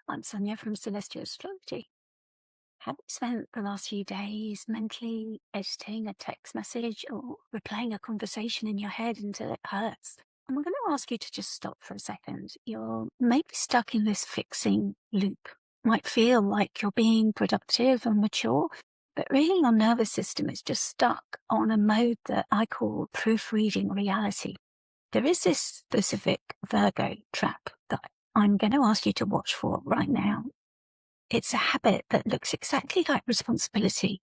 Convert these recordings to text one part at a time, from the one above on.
I'm Sonia from Celestia Astrology. Have you spent the last few days mentally editing a text message or replaying a conversation in your head until it hurts? And we're going to ask you to just stop for a second. You're maybe stuck in this fixing loop. Might feel like you're being productive and mature, but really your nervous system is just stuck on a mode that I call proofreading reality. There is this specific Virgo trap that I'm going to ask you to watch for right now. It's a habit that looks exactly like responsibility,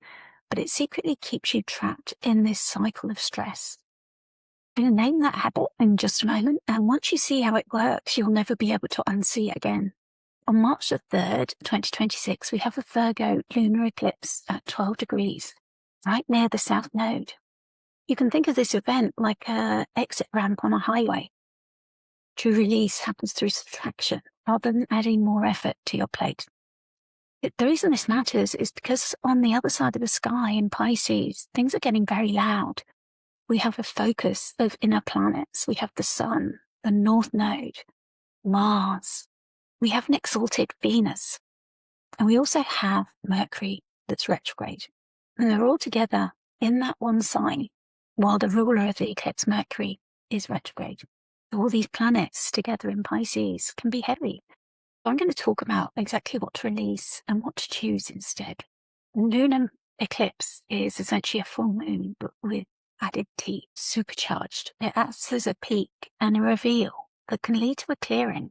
but it secretly keeps you trapped in this cycle of stress. I'm going to name that habit in just a moment, and once you see how it works, you'll never be able to unsee it again. On March the 3rd, 2026, we have a Virgo lunar eclipse at 12 degrees, right near the south node. You can think of this event like an exit ramp on a highway. True release happens through subtraction rather than adding more effort to your plate. The reason this matters is because on the other side of the sky in Pisces, things are getting very loud. We have a focus of inner planets. We have the sun, the north node, Mars. We have an exalted Venus. And we also have Mercury that's retrograde. And they're all together in that one sign, while the ruler of the eclipse, Mercury, is retrograde. All these planets together in Pisces can be heavy. I'm going to talk about exactly what to release and what to choose instead. Lunar eclipse is essentially a full moon, but with added tea, supercharged. It acts as a peak and a reveal that can lead to a clearing.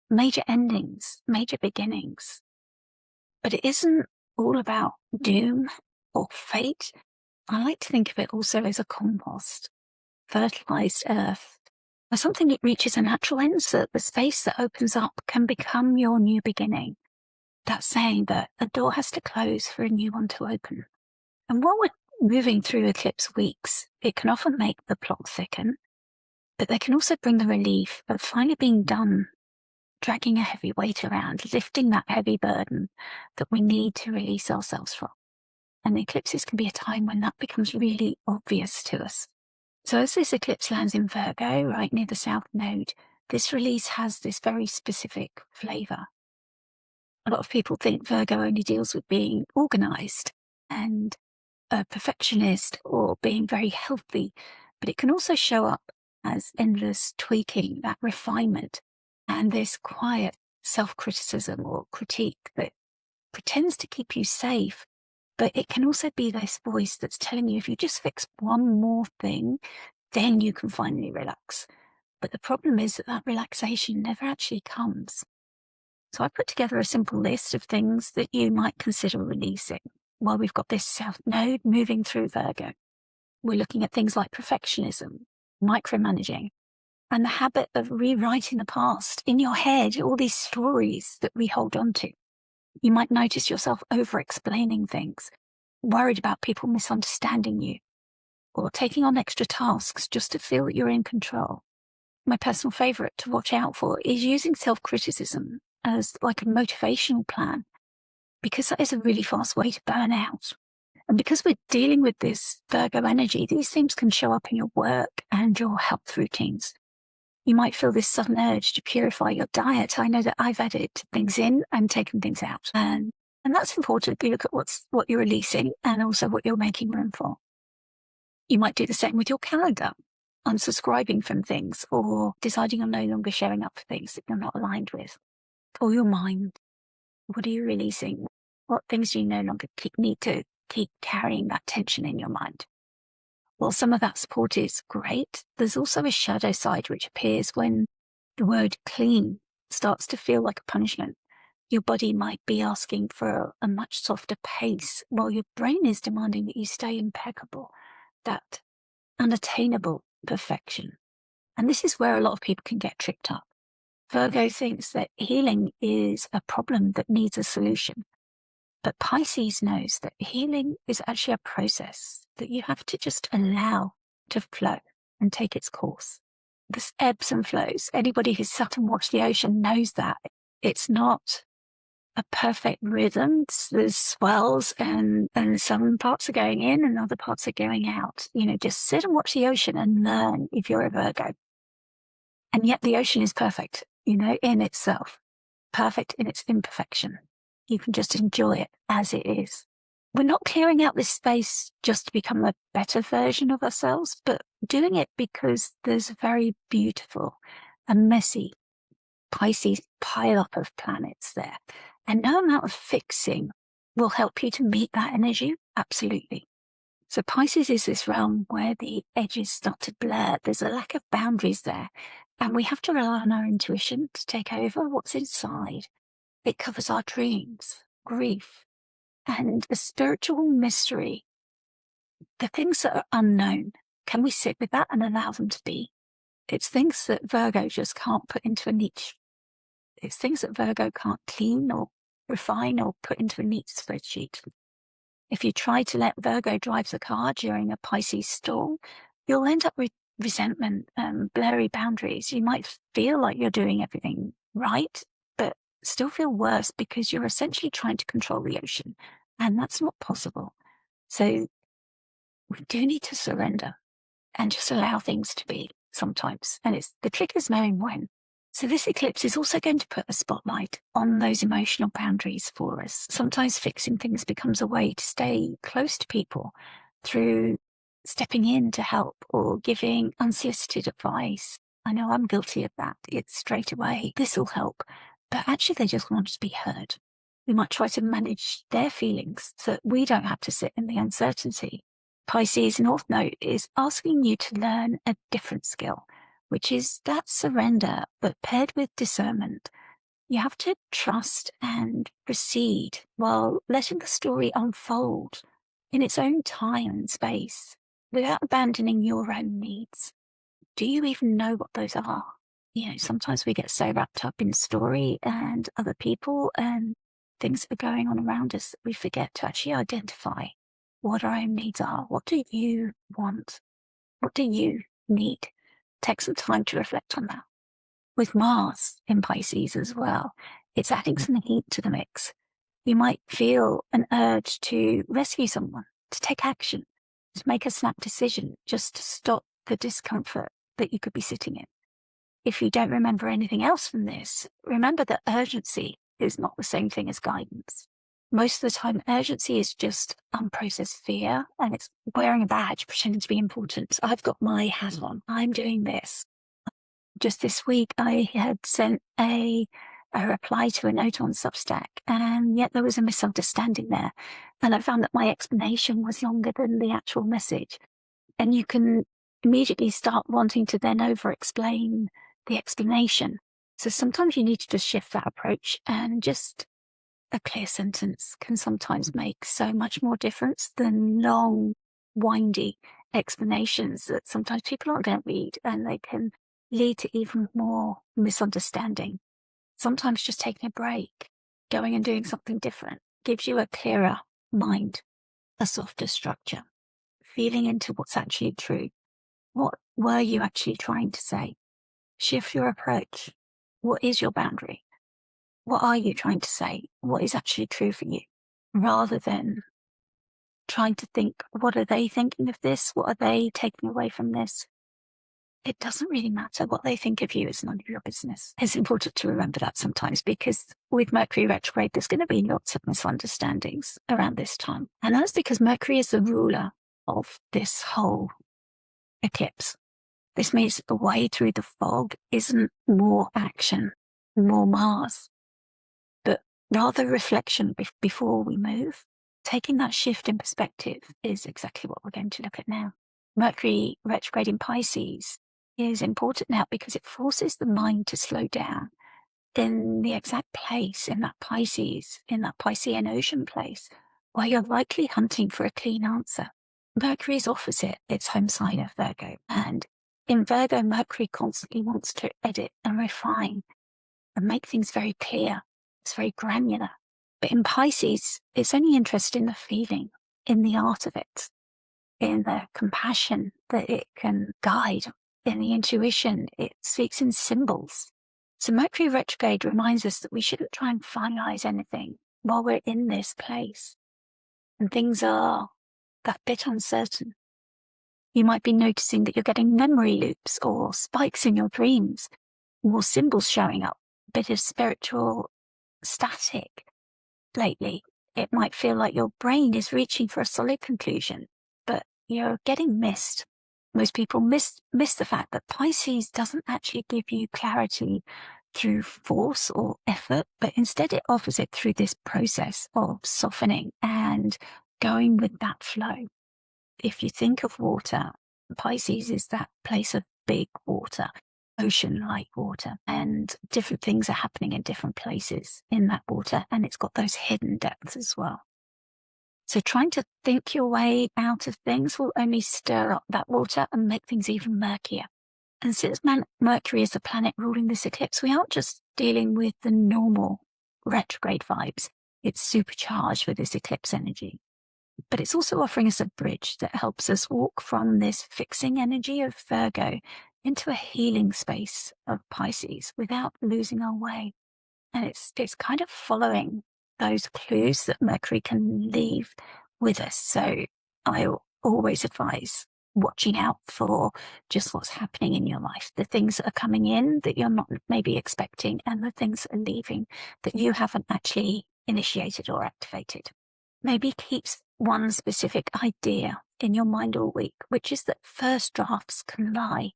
Major endings, major beginnings. But it isn't all about doom or fate. I like to think of it also as a compost, fertilized earth, or something that reaches a natural end so that the space that opens up can become your new beginning. That's saying that a door has to close for a new one to open. And while we're moving through eclipse weeks, it can often make the plot thicken, but they can also bring the relief of finally being done dragging a heavy weight around, lifting that heavy burden that we need to release ourselves from. And the eclipses can be a time when that becomes really obvious to us. So as this eclipse lands in Virgo, right near the south node, this release has this very specific flavour. A lot of people think Virgo only deals with being organised and a perfectionist or being very healthy, but it can also show up as endless tweaking, that refinement, and this quiet self-criticism or critique that pretends to keep you safe. But it can also be this voice that's telling you if you just fix one more thing, then you can finally relax. But the problem is that that relaxation never actually comes. So I put together a simple list of things that you might consider releasing while we've got this south node moving through Virgo. We're looking at things like perfectionism, micromanaging, and the habit of rewriting the past in your head, all these stories that we hold on to. You might notice yourself over-explaining things, worried about people misunderstanding you, or taking on extra tasks just to feel that you're in control. My personal favorite to watch out for is using self-criticism as like a motivational plan, because that is a really fast way to burn out. And because we're dealing with this Virgo energy, these things can show up in your work and your health routines. You might feel this sudden urge to purify your diet. I know that I've added things in and taken things out. And that's important. You look at what you're releasing and also what you're making room for. You might do the same with your calendar, unsubscribing from things or deciding you're no longer showing up for things that you're not aligned with. Or your mind. What are you releasing? What things do you no longer need to keep carrying that tension in your mind? Well, some of that support is great. There's also a shadow side which appears when the word clean starts to feel like a punishment. Your body might be asking for a much softer pace while your brain is demanding that you stay impeccable, that unattainable perfection. And this is where a lot of people can get tripped up. Virgo thinks that healing is a problem that needs a solution. But Pisces knows that healing is actually a process that you have to just allow to flow and take its course. This ebbs and flows. Anybody who's sat and watched the ocean knows that. It's not a perfect rhythm. There's swells and some parts are going in and other parts are going out. Just sit and watch the ocean and learn if you're a Virgo. And yet the ocean is perfect, in itself. perfect in its imperfection. You can just enjoy it as it is. We're not clearing out this space just to become a better version of ourselves, but doing it because there's a very beautiful and messy Pisces pile up of planets there. And no amount of fixing will help you to meet that energy. Absolutely. So Pisces is this realm where the edges start to blur. There's a lack of boundaries there. And we have to rely on our intuition to take over what's inside. It covers our dreams, grief, and a spiritual mystery. The things that are unknown, can we sit with that and allow them to be? It's things that Virgo just can't put into a niche. It's things that Virgo can't clean or refine or put into a neat spreadsheet. If you try to let Virgo drive the car during a Pisces storm, you'll end up with resentment and blurry boundaries. You might feel like you're doing everything right, but still feel worse because you're essentially trying to control the ocean, and that's not possible. So we do need to surrender and just allow things to be sometimes. And the trick is knowing when. So this eclipse is also going to put a spotlight on those emotional boundaries for us. Sometimes fixing things becomes a way to stay close to people through stepping in to help or giving unsolicited advice. I know I'm guilty of that. It's straight away, this will help. But actually they just want to be heard. We might try to manage their feelings so that we don't have to sit in the uncertainty. Pisces North Node is asking you to learn a different skill, which is that surrender, but paired with discernment. You have to trust and proceed while letting the story unfold in its own time and space without abandoning your own needs. Do you even know what those are? Sometimes we get so wrapped up in story and other people and things that are going on around us that we forget to actually identify what our own needs are. What do you want? What do you need? Take some time to reflect on that. With Mars in Pisces as well, it's adding some heat to the mix. You might feel an urge to rescue someone, to take action, to make a snap decision, just to stop the discomfort that you could be sitting in. If you don't remember anything else from this, remember that urgency is not the same thing as guidance. Most of the time, urgency is just unprocessed fear, and it's wearing a badge, pretending to be important. I've got my hat on. I'm doing this. Just this week, I had sent a reply to a note on Substack, and yet there was a misunderstanding there. And I found that my explanation was longer than the actual message. And you can immediately start wanting to then over-explain the explanation. So sometimes you need to just shift that approach, and just a clear sentence can sometimes make so much more difference than long, windy explanations that sometimes people aren't going to read, and they can lead to even more misunderstanding. Sometimes just taking a break, going and doing something different, gives you a clearer mind, a softer structure, feeling into what's actually true. What were you actually trying to say? Shift your approach. What is your boundary? What are you trying to say? What is actually true for you? Rather than trying to think, what are they thinking of this? What are they taking away from this? It doesn't really matter. What they think of you is none of your business. It's important to remember that sometimes, because with Mercury retrograde, there's going to be lots of misunderstandings around this time. And that's because Mercury is the ruler of this whole eclipse. This means the way through the fog isn't more action, more Mars, but rather reflection before we move. Taking that shift in perspective is exactly what we're going to look at now. Mercury retrograde in Pisces is important now because it forces the mind to slow down in the exact place, in that Pisces, in that Piscean ocean place, where you're likely hunting for a clean answer. Mercury is opposite its home sign of Virgo, and in Virgo, Mercury constantly wants to edit and refine and make things very clear. It's very granular. But in Pisces, it's only interested in the feeling, in the art of it, in the compassion that it can guide, in the intuition. It speaks in symbols. So Mercury retrograde reminds us that we shouldn't try and finalize anything while we're in this place. And things are that bit uncertain. You might be noticing that you're getting memory loops or spikes in your dreams, more symbols showing up, a bit of spiritual static lately. It might feel like your brain is reaching for a solid conclusion, but you're getting missed. Most people miss the fact that Pisces doesn't actually give you clarity through force or effort, but instead it offers it through this process of softening and going with that flow. If you think of water, Pisces is that place of big water, ocean-like water, and different things are happening in different places in that water, and it's got those hidden depths as well. So trying to think your way out of things will only stir up that water and make things even murkier. And since Mercury is the planet ruling this eclipse, we aren't just dealing with the normal retrograde vibes. It's supercharged with this eclipse energy. But it's also offering us a bridge that helps us walk from this fixing energy of Virgo into a healing space of Pisces without losing our way. And it's kind of following those clues that Mercury can leave with us. So I always advise watching out for just what's happening in your life, the things that are coming in that you're not maybe expecting, and the things that are leaving that you haven't actually initiated or activated. Maybe keeps one specific idea in your mind all week, which is that first drafts can lie.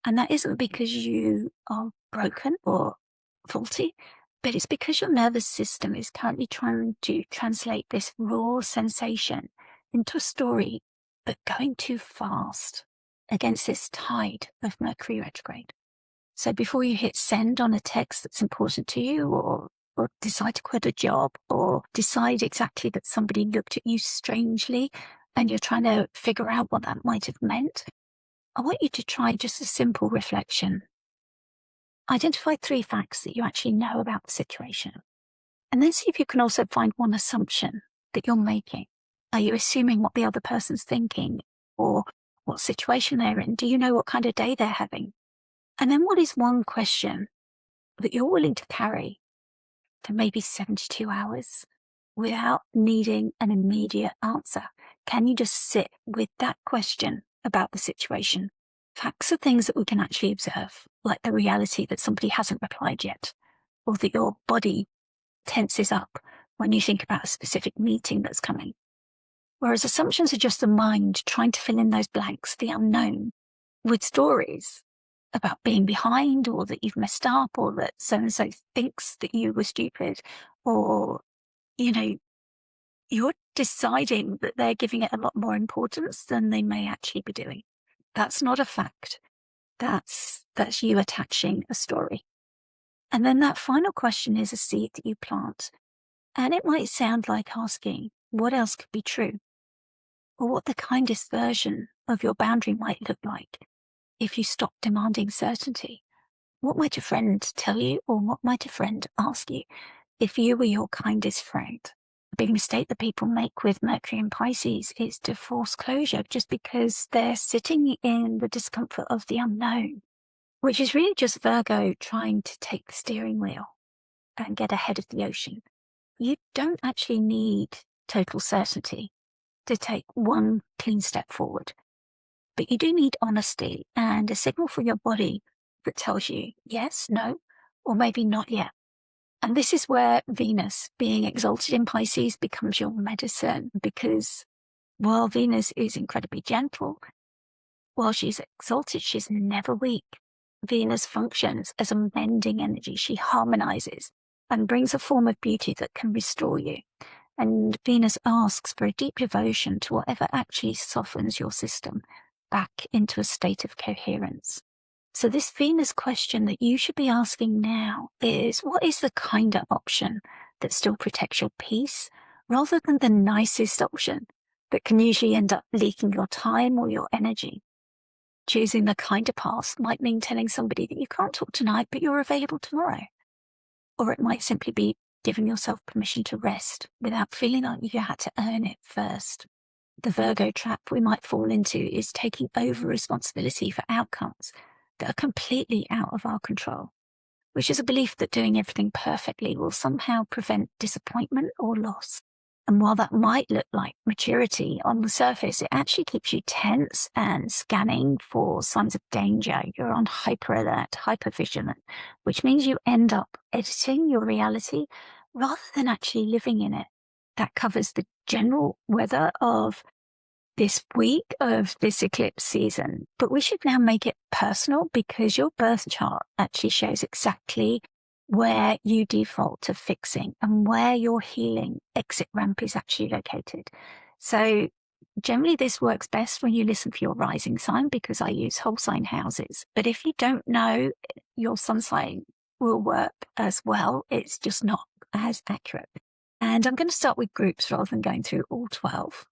And that isn't because you are broken or faulty, but it's because your nervous system is currently trying to translate this raw sensation into a story, but going too fast against this tide of Mercury retrograde. So before you hit send on a text that's important to you, or decide to quit a job, or decide exactly that somebody looked at you strangely and you're trying to figure out what that might have meant, I want you to try just a simple reflection. Identify 3 facts that you actually know about the situation. And then see if you can also find one assumption that you're making. Are you assuming what the other person's thinking, or what situation they're in? Do you know what kind of day they're having? And then what is one question that you're willing to carry for maybe 72 hours without needing an immediate answer? Can you just sit with that question about the situation? Facts are things that we can actually observe, like the reality that somebody hasn't replied yet, or that your body tenses up when you think about a specific meeting that's coming. Whereas assumptions are just the mind trying to fill in those blanks, the unknown, with stories about being behind, or that you've messed up, or that so-and-so thinks that you were stupid, or, you're deciding that they're giving it a lot more importance than they may actually be doing. That's not a fact. That's you attaching a story. And then that final question is a seed that you plant. And it might sound like asking what else could be true, or what the kindest version of your boundary might look like if you stop demanding certainty. What might a friend tell you, or what might a friend ask you if you were your kindest friend? A big mistake that people make with Mercury and Pisces is to force closure just because they're sitting in the discomfort of the unknown, which is really just Virgo trying to take the steering wheel and get ahead of the ocean. You don't actually need total certainty to take one clean step forward, but you do need honesty and a signal from your body that tells you yes, no, or maybe not yet. And this is where Venus, being exalted in Pisces, becomes your medicine, because while Venus is incredibly gentle, while she's exalted, she's never weak. Venus functions as a mending energy. She harmonizes and brings a form of beauty that can restore you. And Venus asks for a deep devotion to whatever actually softens your system back into a state of coherence. So this Venus question that you should be asking now is, what is the kinder option that still protects your peace, rather than the nicest option that can usually end up leaking your time or your energy? Choosing the kinder path might mean telling somebody that you can't talk tonight, but you're available tomorrow. Or it might simply be giving yourself permission to rest without feeling like you had to earn it first. The Virgo trap we might fall into is taking over responsibility for outcomes that are completely out of our control, which is a belief that doing everything perfectly will somehow prevent disappointment or loss. And while that might look like maturity on the surface, it actually keeps you tense and scanning for signs of danger. You're on hyper alert, hyper vigilant, which means you end up editing your reality rather than actually living in it. That covers the general weather of this week of this eclipse season. But we should now make it personal because your birth chart actually shows exactly where you default to fixing and where your healing exit ramp is actually located. So generally this works best when you listen for your rising sign because I use whole sign houses. But if you don't know, your sun sign will work as well. It's just not as accurate. And I'm going to start with groups rather than going through all 12.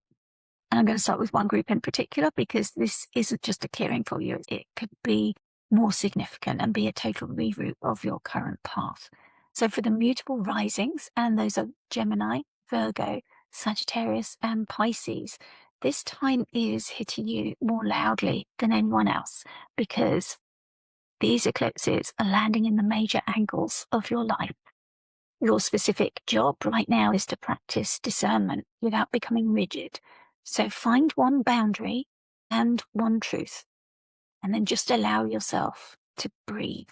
And I'm going to start with one group in particular because this isn't just a clearing for you. It could be more significant and be a total reroute of your current path. So for the mutable risings, and those are Gemini, Virgo, Sagittarius, and Pisces, this time is hitting you more loudly than anyone else because these eclipses are landing in the major angles of your life. Your specific job right now is to practice discernment without becoming rigid. So find one boundary and one truth, and then just allow yourself to breathe.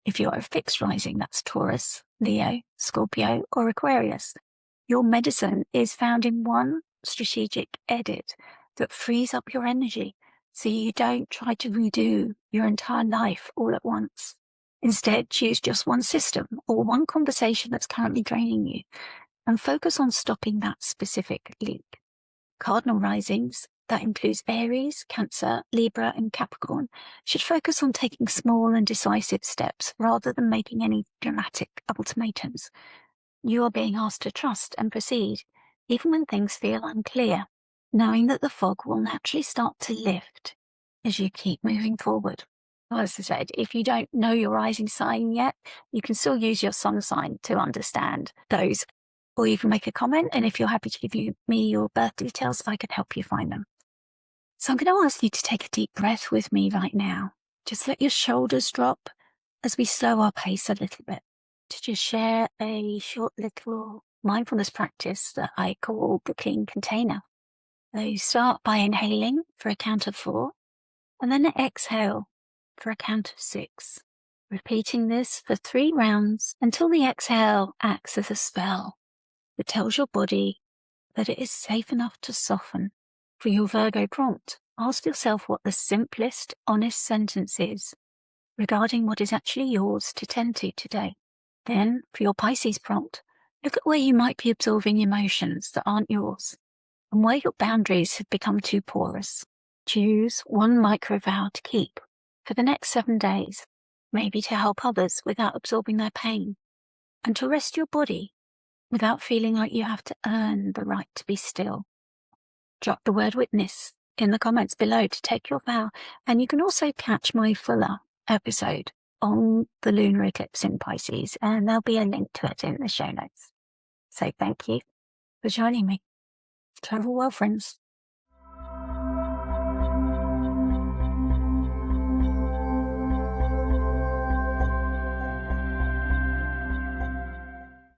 If you're a fixed rising, that's Taurus, Leo, Scorpio, or Aquarius. Your medicine is found in one strategic edit that frees up your energy so you don't try to redo your entire life all at once. Instead, choose just one system or one conversation that's currently draining you and focus on stopping that specific leak. Cardinal risings, that includes Aries, Cancer, Libra, and Capricorn, should focus on taking small and decisive steps rather than making any dramatic ultimatums. You are being asked to trust and proceed, even when things feel unclear, knowing that the fog will naturally start to lift as you keep moving forward. Well, as I said, if you don't know your rising sign yet, you can still use your sun sign to understand those. Or you can make a comment, and if you're happy to give me your birth details, I can help you find them. So I'm going to ask you to take a deep breath with me right now. Just let your shoulders drop as we slow our pace a little bit to just share a short little mindfulness practice that I call the clean container. So you start by inhaling for a count of 4, and then exhale for a count of 6. Repeating this for 3 rounds until the exhale acts as a spell that tells your body that it is safe enough to soften. For your Virgo prompt, ask yourself what the simplest, honest sentence is regarding what is actually yours to tend to today. Then, for your Pisces prompt, look at where you might be absorbing emotions that aren't yours and where your boundaries have become too porous. Choose one micro vow to keep for the next 7 days, maybe to help others without absorbing their pain, and to rest your body without feeling like you have to earn the right to be still. Drop the word witness in the comments below to take your vow, and you can also catch my fuller episode on the lunar eclipse in Pisces, and there'll be a link to it in the show notes. So thank you for joining me. Travel well, friends.